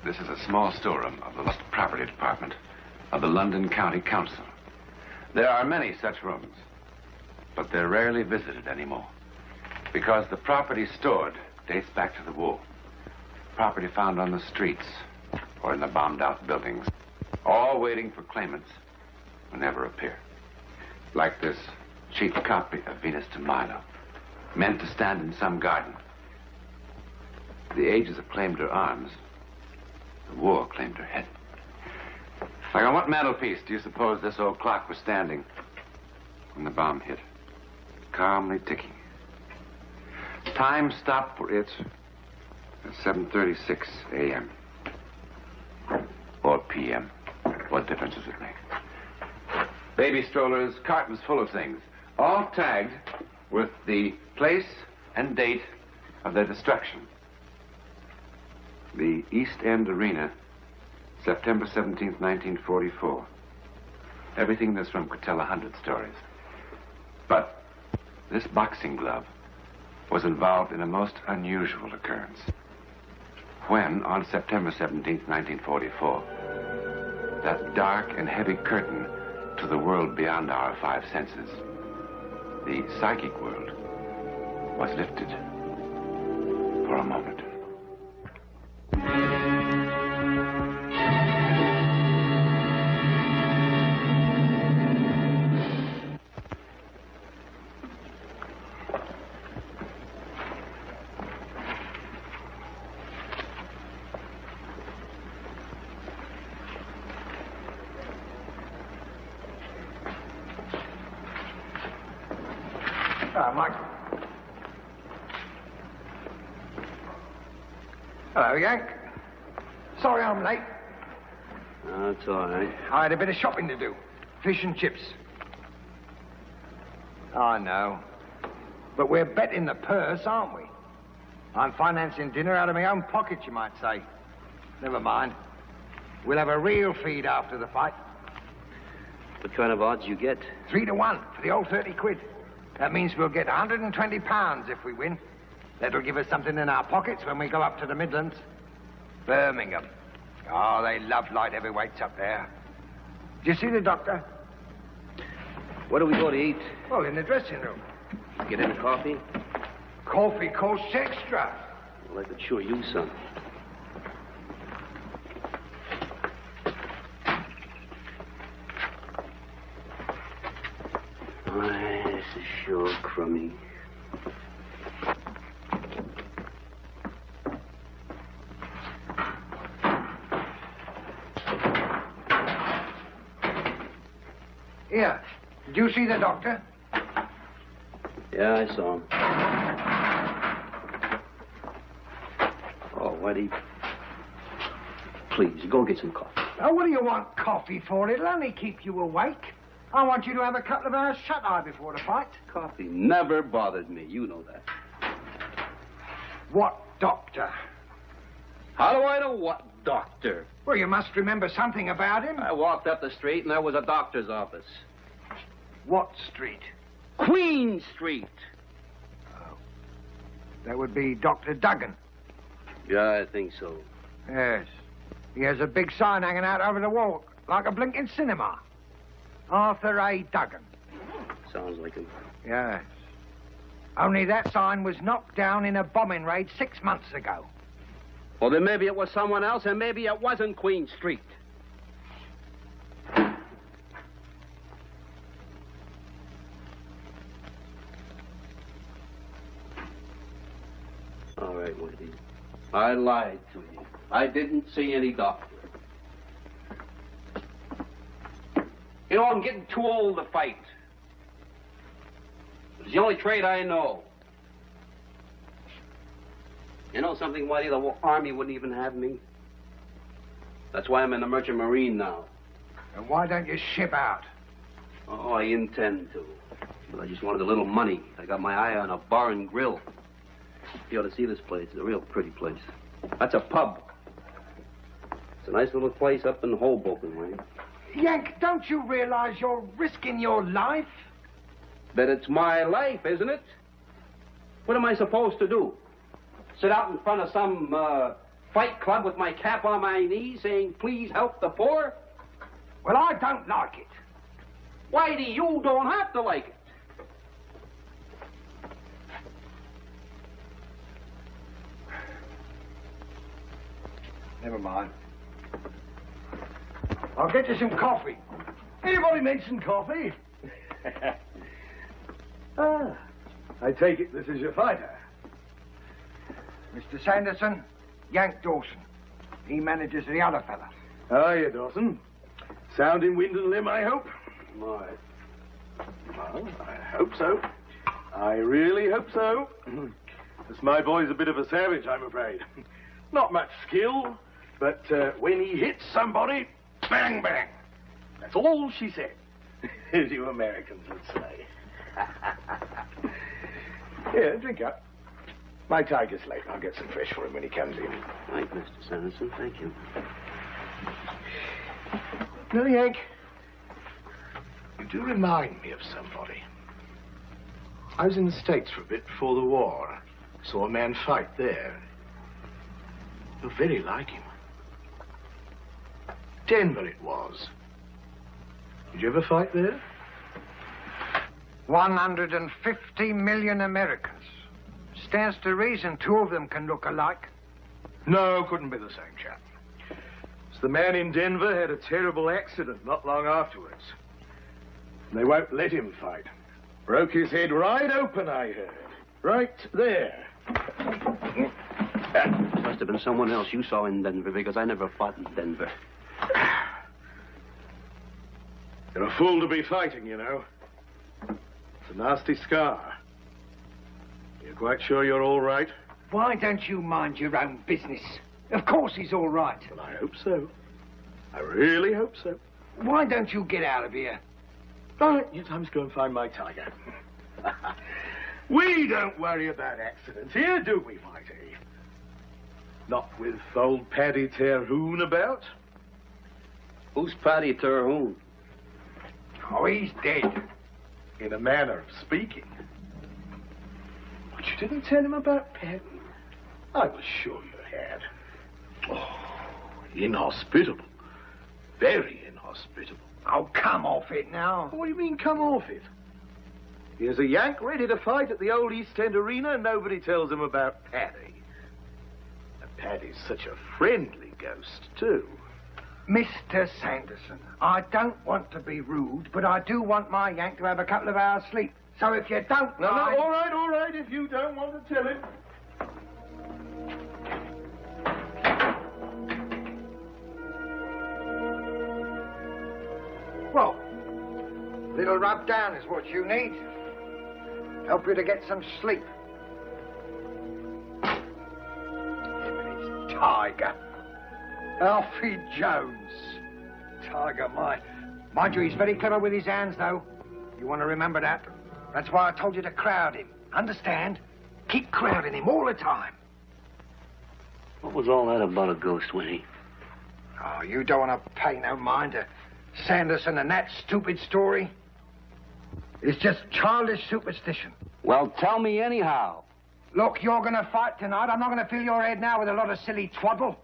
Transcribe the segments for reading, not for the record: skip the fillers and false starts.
This is a small storeroom of the Lost Property Department of the London County Council. There are many such rooms, but they're rarely visited anymore because the property stored dates back to the war. Property found on the streets or in the bombed-out buildings, all waiting for claimants who never appear. Like this cheap copy of Venus de Milo, meant to stand in some garden. The ages have claimed her arms. The war claimed her head. Like on what mantelpiece do you suppose this old clock was standing when the bomb hit? Calmly ticking. Time stopped for it at 7:36 a.m. or p.m. What difference does it make? Baby strollers, cartons full of things, all tagged with the place and date of their destruction. The East End Arena, September 17th, 1944. Everything in this room could tell 100 stories. But this boxing glove was involved in a most unusual occurrence. When, on September 17th, 1944, that dark and heavy curtain to the world beyond our five senses, the psychic world, was lifted for a moment. Hello, Mike. Hello, Yank. Sorry I'm late. No, it's all right. I had a bit of shopping to do. Fish and chips. I know. But we're betting the purse, aren't we? I'm financing dinner out of my own pocket, you might say. Never mind. We'll have a real feed after the fight. What kind of odds you get? 3 to 1 for the old 30 quid. That means we'll get £120 if we win. That'll give us something in our pockets when we go up to the Midlands. Birmingham. Oh, they love light heavyweights up there. Did you see the doctor? Where do we go to eat? Well, in the dressing room. Get any coffee? Coffee costs extra. Well, I could sure use some. This is sure crummy. Here, did you see the doctor? Yeah, I saw him. Oh, Whitey. Please, go get some coffee. Oh, what do you want coffee for? It'll only keep you awake. I want you to have a couple of hours shut-eye before the fight. Coffee never bothered me. You know that. What doctor? How do I know what doctor? Well, you must remember something about him. I walked up the street and there was a doctor's office. What street? Queen Street. Oh. That would be Dr. Duggan. Yeah, I think so. Yes. He has a big sign hanging out over the wall, like a blinking cinema. Arthur A. Duggan. Sounds like him. Yes. Only that sign was knocked down in a bombing raid 6 months ago. Well, then maybe it was someone else, and maybe it wasn't Queen Street. All right, Whitey. I lied to you. I didn't see any doctor. You know, I'm getting too old to fight. It's the only trade I know. You know something, Whitey? The Army wouldn't even have me. That's why I'm in the Merchant Marine now. And why don't you ship out? Oh, I intend to. But I just wanted a little money. I got my eye on a bar and grill. You ought to see this place. It's a real pretty place. That's a pub. It's a nice little place up in Hoboken, Whitey. Yank, don't you realize you're risking your life? That it's my life, isn't it? What am I supposed to do? Sit out in front of some fight club with my cap on my knees saying, please help the poor? Well, I don't like it. Whitey, you don't have to like it. Never mind. I'll get you some coffee. Anybody mention coffee? Ah, I take it this is your fighter. Mr. Sanderson, Yank Dawson. He manages the other fella. How are you, Dawson? Sound in wind and limb, I hope? My. Well, I hope so. I really hope so. This my boy's a bit of a savage, I'm afraid. Not much skill, but when he hits somebody, bang, bang. That's all she said, as you Americans would say. Here, drink up. My tiger's late. I'll get some fresh for him when he comes in. Right, Mr. Sanderson, thank you. No, Yank. You do remind me of somebody. I was in the States for a bit before the war. Saw a man fight there. You're very like him. Denver it was. Did you ever fight there? 150 million Americans. Stands to reason 2 of them can look alike. No, couldn't be the same chap. It's the man in Denver had a terrible accident not long afterwards. They won't let him fight. Broke his head right open, I heard. Right there. Must have been someone else you saw in Denver, because I never fought in Denver. You're a fool to be fighting, you know. It's a nasty scar. You're quite sure you're all right? Why don't you mind your own business? Of course he's all right. Well, I hope so. I really hope so. Why don't you get out of here? All right, yes, I must go and find my tiger. We don't worry about accidents here, do we, Whitey? Not with old Paddy Terhune about. Who's Paddy Terhune? Oh, he's dead. In a manner of speaking. But you didn't tell him about Paddy? I was sure you had. Oh, inhospitable. Very inhospitable. Oh, come off it now. What do you mean, come off it? Here's a Yank ready to fight at the old East End Arena, and nobody tells him about Paddy. And Paddy's such a friendly ghost, too. Mr. Sanderson, I don't want to be rude, but I do want my Yank to have a couple of hours' sleep. So if you don't No, mind... all right, if you don't want to tell him. Well, a little rub down is what you need. Help you to get some sleep. Tiger. Alfie Jones. Tiger, mind you, he's very clever with his hands, though. You want to remember that. That's why I told you to crowd him. Understand? Keep crowding him all the time. What was all that about a ghost, Winnie? Oh, you don't want to pay no mind to Sanderson and that stupid story. It's just childish superstition. Well, tell me anyhow. Look, you're going to fight tonight. I'm not going to fill your head now with a lot of silly twaddle.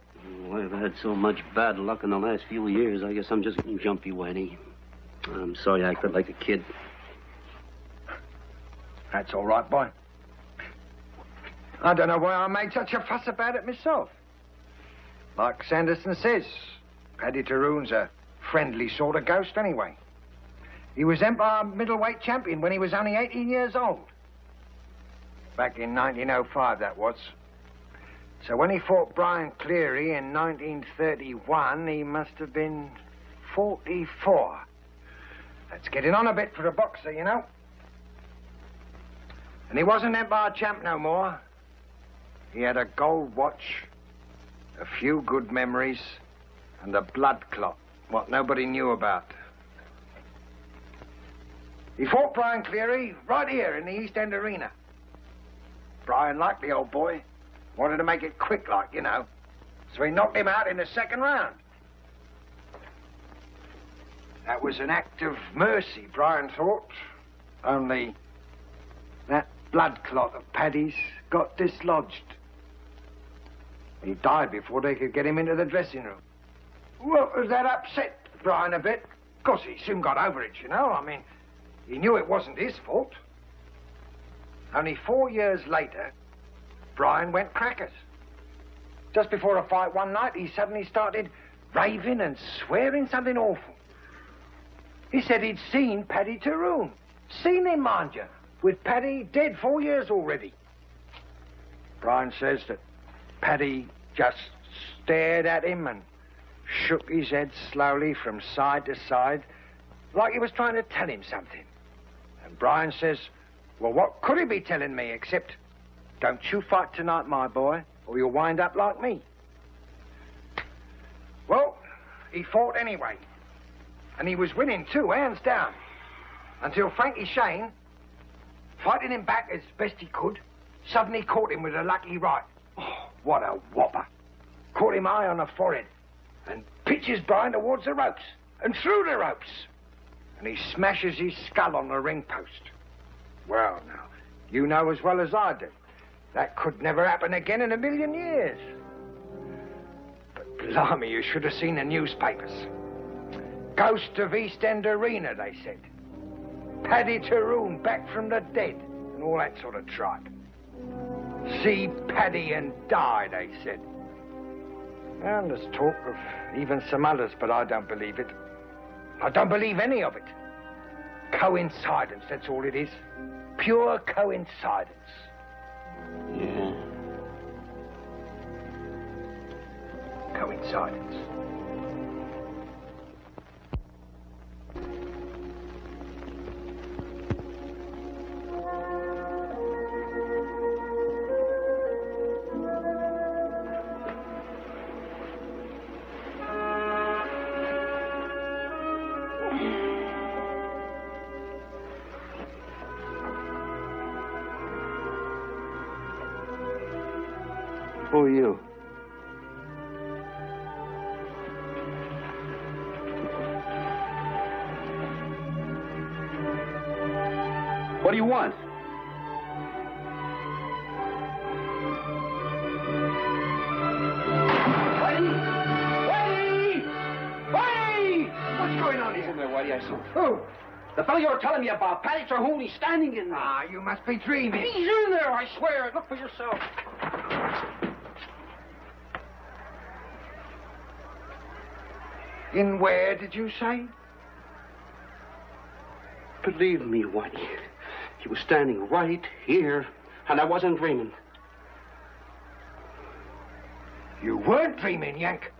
Oh, I've had so much bad luck in the last few years. I guess I'm just getting jumpy, Whitey. I'm sorry I acted like a kid. That's all right, boy. I don't know why I made such a fuss about it myself. Like Sanderson says, Paddy Terhune's a friendly sort of ghost anyway. He was Empire middleweight champion when he was only 18 years old. Back in 1905, that was. So when he fought Brian Cleary in 1931, he must have been 44. That's getting on a bit for a boxer, you know. And he wasn't Empire champ no more. He had a gold watch, a few good memories, and a blood clot, what nobody knew about. He fought Brian Cleary right here in the East End Arena. Brian liked the old boy. Wanted to make it quick like, you know. So he knocked him out in the second round. That was an act of mercy, Brian thought. Only that blood clot of Paddy's got dislodged. He died before they could get him into the dressing room. Well, that upset Brian a bit. Of course, he soon got over it, you know. I mean, he knew it wasn't his fault. Only 4 years later, Brian went crackers. Just before a fight one night, he suddenly started raving and swearing something awful. He said he'd seen Paddy Tyrone. Seen him, mind you, with Paddy dead 4 years already. Brian says that Paddy just stared at him and shook his head slowly from side to side, like he was trying to tell him something. And Brian says, well, what could he be telling me except, don't you fight tonight, my boy, or you'll wind up like me. Well, he fought anyway. And he was winning too, hands down. Until Frankie Shane, fighting him back as best he could, suddenly caught him with a lucky right. Oh, what a whopper. Caught him high on the forehead and pitches Brian towards the ropes and through the ropes. And he smashes his skull on the ring post. Well, now, you know as well as I do, that could never happen again in a million years. But blimey, you should have seen the newspapers. Ghost of East End Arena, they said. Paddy Tyrone back from the dead, and all that sort of tripe. See Paddy and die, they said. And there's talk of even some others, but I don't believe it. I don't believe any of it. Coincidence, that's all it is. Pure coincidence. Yeah. Coincidence. Who are you? What do you want? What's going on here? Isn't there, Whitey? I saw. Who? The fellow you were telling me about, Paddy Tyrone, he's standing in there. Ah, you must be dreaming. He's in there, I swear. Look for yourself. In where, did you say? Believe me, Whitey. He was standing right here, and I wasn't dreaming. You weren't dreaming, Yank.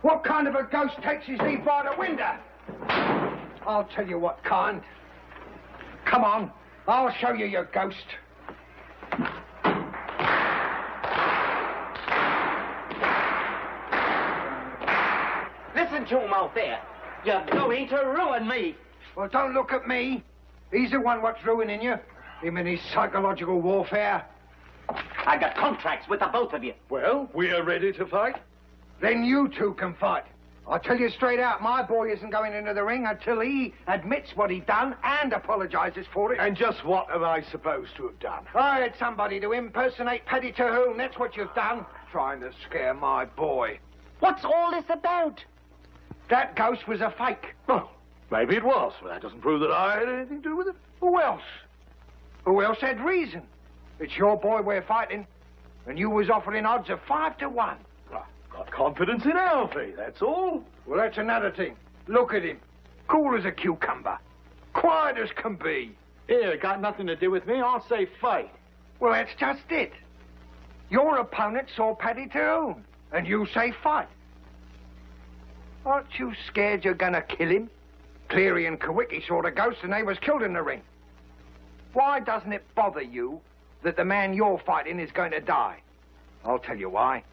What kind of a ghost takes his leave by the window? I'll tell you what kind. Come on, I'll show you your ghost. Listen to him out there. You're going to ruin me. Well, don't look at me. He's the one what's ruining you. Him and his psychological warfare. I got contracts with the both of you. Well, we are ready to fight. Then you two can fight. I'll tell you straight out, my boy isn't going into the ring until he admits what he done and apologizes for it. And just what am I supposed to have done? I had somebody to impersonate Paddy Tyrone. That's what you've done. Trying to scare my boy. What's all this about? That ghost was a fake. Well, maybe it was, but that doesn't prove that I had anything to do with it. Who else? Who else had reason? It's your boy we're fighting, and you was offering odds of 5 to 1. Got confidence in Alfie, that's all. Well, that's another thing. Look at him. Cool as a cucumber. Quiet as can be. Here, got nothing to do with me. I'll say fight. Well, that's just it. Your opponent saw Paddy Tyrone, and you say fight. Aren't you scared you're going to kill him? Cleary and Kawicki saw the ghost and they was killed in the ring. Why doesn't it bother you that the man you're fighting is going to die? I'll tell you why.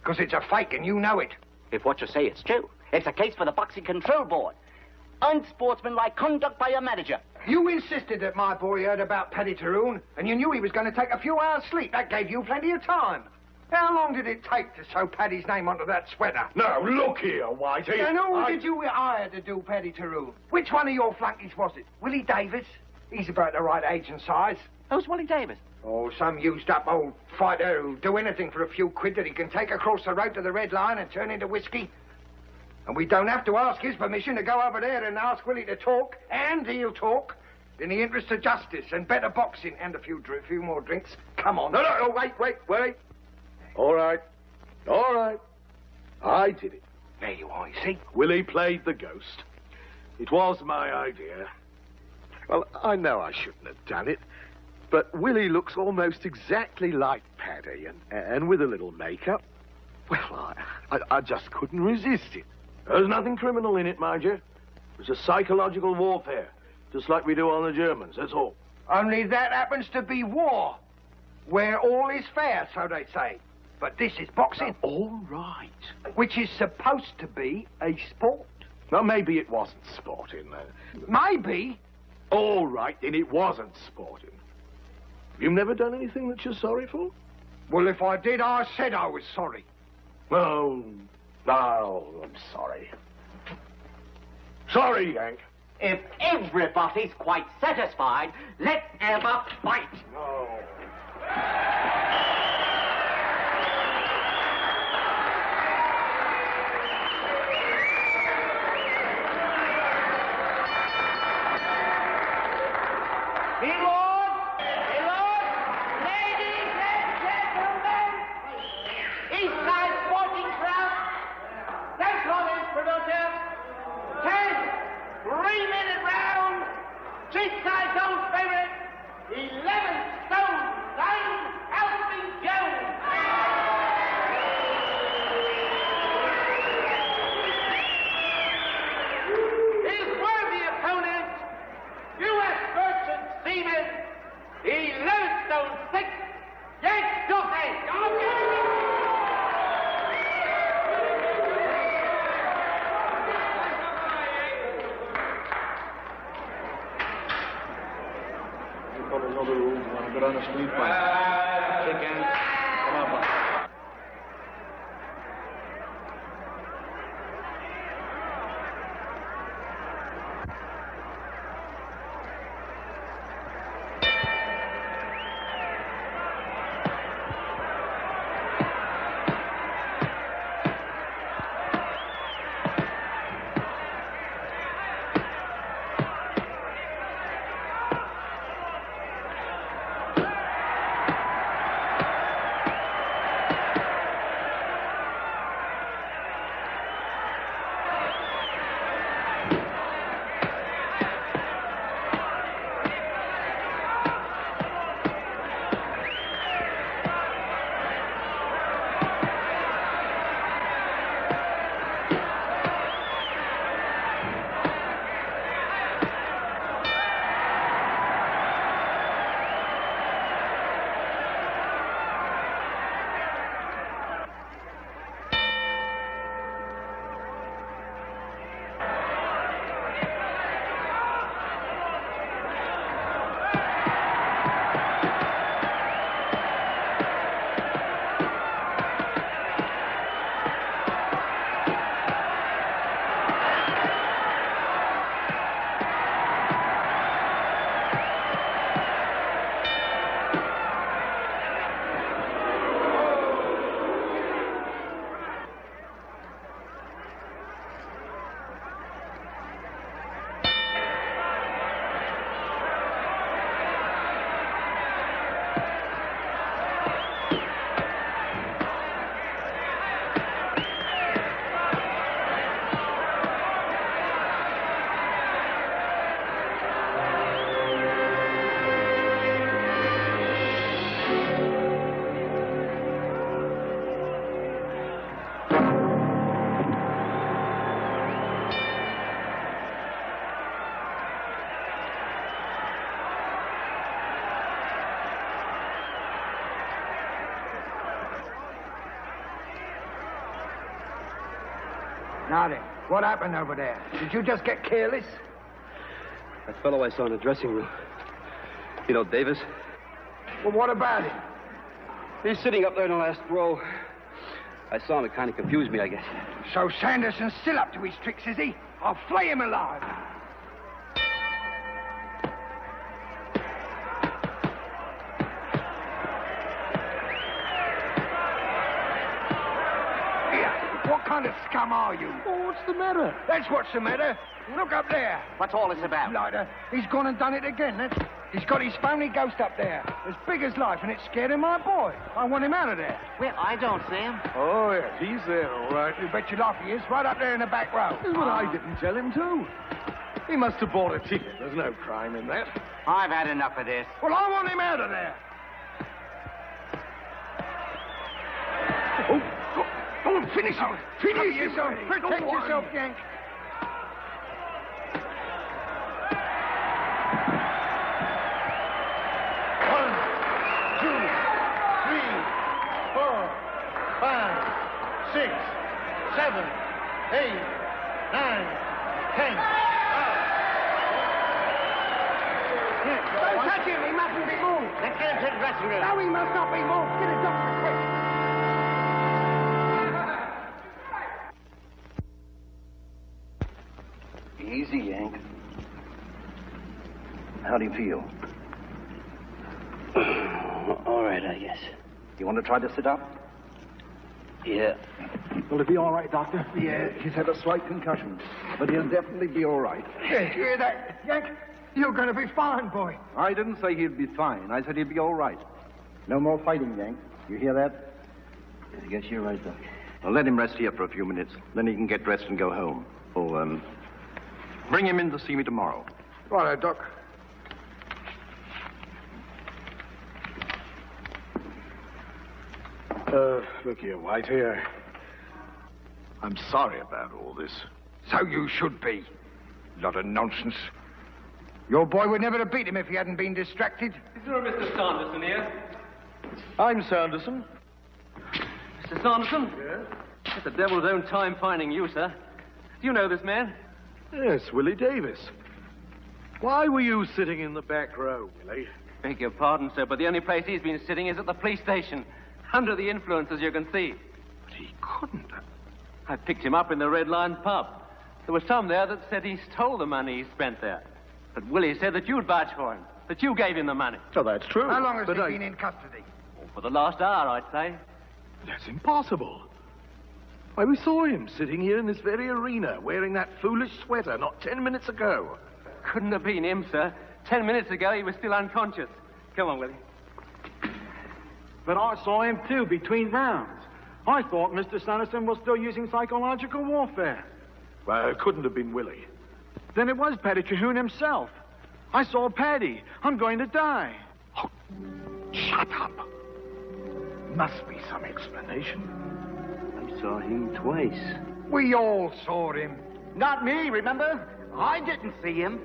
Because it's a fake and you know it. If what you say is true, it's a case for the Boxing Control Board. Unsportsmanlike conduct by a manager. You insisted that my boy heard about Paddy Tyrone, and you knew he was going to take a few hours' sleep. That gave you plenty of time. How long did it take to sew Paddy's name onto that sweater? Now, look here, Whitey. And who did you hire to do Paddy Tyrone? Which one of your flunkies was it? Willie Davis? He's about the right age and size. Who's Willie Davis? Oh, some used-up old fighter who'll do anything for a few quid that he can take across the road to the Red Lion and turn into whiskey. And we don't have to ask his permission to go over there and ask Willie to talk, and he'll talk, in the interest of justice and better boxing and a few more drinks. Come on. No, wait. All right. I did it. There you are, you see. Willie played the ghost. It was my idea. Well, I know I shouldn't have done it, but Willie looks almost exactly like Paddy, and with a little makeup. Well, I just couldn't resist it. There's nothing criminal in it, mind you. It was a psychological warfare, just like we do on the Germans, that's all. Only that happens to be war, where all is fair, so they say. But this is boxing. All right. Which is supposed to be a sport. Well, maybe it wasn't sporting, then. Maybe. All right, then it wasn't sporting. You've never done anything that you're sorry for? Well, if I did, I said I was sorry. Oh, I'm sorry. Sorry, Yank. If everybody's quite satisfied, let's have a fight. No. Ladies and gentlemen, Eastside Sporting Club, thanks for this producer. 10 3-minute round, Cheapside's own favorite, 11 stone, Alvin Jones. His worthy opponent, U.S. Merchant Seaman, 11 stone 6, Yank Duffy. Follows all the rules. You want to get on the street fight. Shake hands. Come on, boss. Now then, what happened over there? Did you just get careless? That fellow I saw in the dressing room. You know, Davis? Well, what about him? He's sitting up there in the last row. I saw him. It kind of confused me, I guess. So Sanderson's still up to his tricks, is he? I'll flay him alive. What kind of scum are you? Oh, what's the matter? That's what's the matter. Look up there. What's all this about? Blighter, he's gone and done it again. He's got his phony ghost up there, as big as life, and it's scaring my boy. I want him out of there. Well, I don't see him. Oh, yes, he's there, all right. You bet your life he is, right up there in the back row. That's what I didn't tell him to. He must have bought a ticket. There's no crime in that. I've had enough of this. Well, I want him out of there. Oh, go on, finish him. Finish yourself. Protect Go on. yourself, Yank. One, two, three, 4, 5, 6, 7, 8, 9, 10. Don't touch him. He mustn't be moved. Let's get him to the dressing room. No, he must not be moved. Get a doctor quick. Easy, Yank. How do you feel? All right, I guess. You want to try to sit up? Yeah. Will it be all right, Doctor? Yeah, he's had a slight concussion, but he'll definitely be all right. Yeah, hear that, Yank? You're going to be fine, boy. I didn't say he'd be fine. I said he'd be all right. No more fighting, Yank. You hear that? I guess you're right, Doc. Well, let him rest here for a few minutes. Then he can get dressed and go home. Oh, bring him in to see me tomorrow. Righto, Doc. Look here, White, here. I'm sorry about all this. So you should be. Lot of nonsense. Your boy would never have beat him if he hadn't been distracted. Is there a Mr. Sanderson here? I'm Sanderson. Mr. Sanderson? Yes? It's the devil's own time finding you, sir. Do you know this man? Yes, Willie Davis. Why were you sitting in the back row, Willie? Beg your pardon, sir, but the only place he's been sitting is at the police station. Under the influence, as you can see. But he couldn't. I picked him up in the Red Lion pub. There were some there that said he stole the money he spent there. But Willie said that you'd vouch for him, that you gave him the money. So that's true. How long has but he been in custody? For the last hour, I'd say. That's impossible. Why, we saw him sitting here in this very arena, wearing that foolish sweater not 10 minutes ago. Couldn't have been him, sir. 10 minutes ago, he was still unconscious. Come on, Willie. But I saw him, too, between rounds. I thought Mr. Sanderson was still using psychological warfare. Well, it couldn't have been Willie. Then it was Paddy Terhune himself. I saw Paddy. I'm going to die. Oh, shut up. Must be some explanation. I saw him twice. We all saw him. Not me, remember? I didn't see him.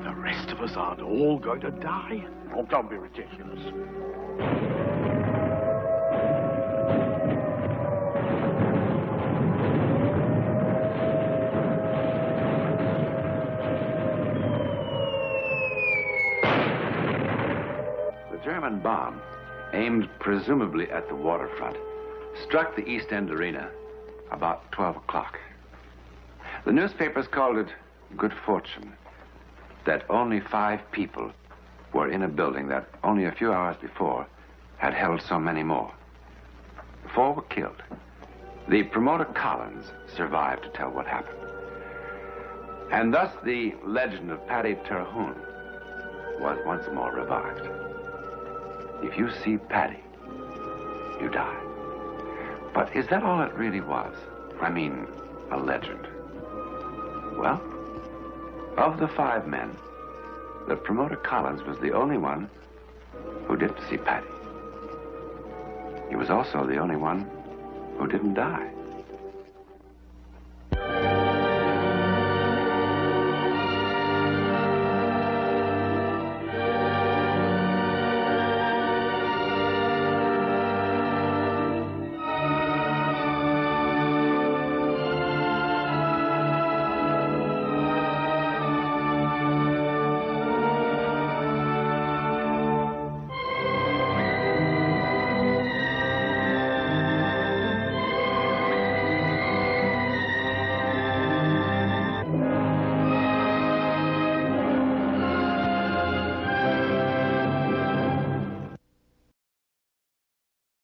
The rest of us aren't all going to die. Oh, don't be ridiculous. The German bomb, aimed presumably at the waterfront, struck the East End Arena about 12 o'clock. The newspapers called it good fortune that only 5 people were in a building that only a few hours before had held so many more. 4 were killed. The promoter Collins survived to tell what happened. And thus the legend of Paddy Terhune was once more revived. If you see Paddy, you die. But is that all it really was? I mean, a legend. Well, of the 5 men, the promoter Collins was the only one who didn't see Paddy. He was also the only one who didn't die.